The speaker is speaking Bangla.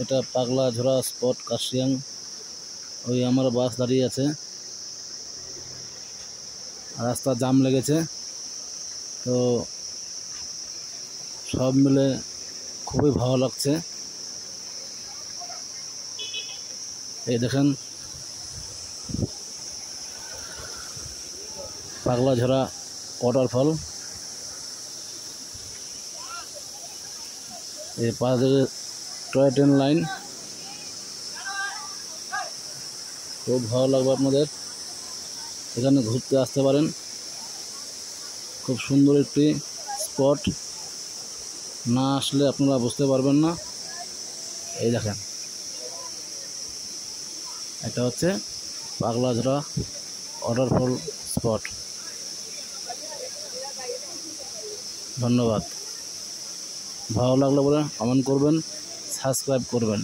এটা পাগলাঝোড়া স্পট কাশিয়াং। ওই আমার বাস দাঁড়িয়ে আছে, রাস্তা জাম লেগেছে, তো সব মিলে খুবই ভালো লাগছে। এই দেখেন পাগলাঝোড়া ওয়াটারফল। এই পাশ থেকে টয় ট্রেন লাইন, খুব ভালো লাগবে আপনাদের, এখানে ঘুরতে আসতে পারেন। খুব সুন্দর একটি স্পট, না আসলে আপনারা বুঝতে পারবেন না। এই দেখেন, এটা হচ্ছে পাগলাঝোড়া ওয়াটারফল স্পট। ধন্যবাদ। ভালো লাগলে বলে কমেন্ট করবেন, সাবস্ক্রাইব করবেন।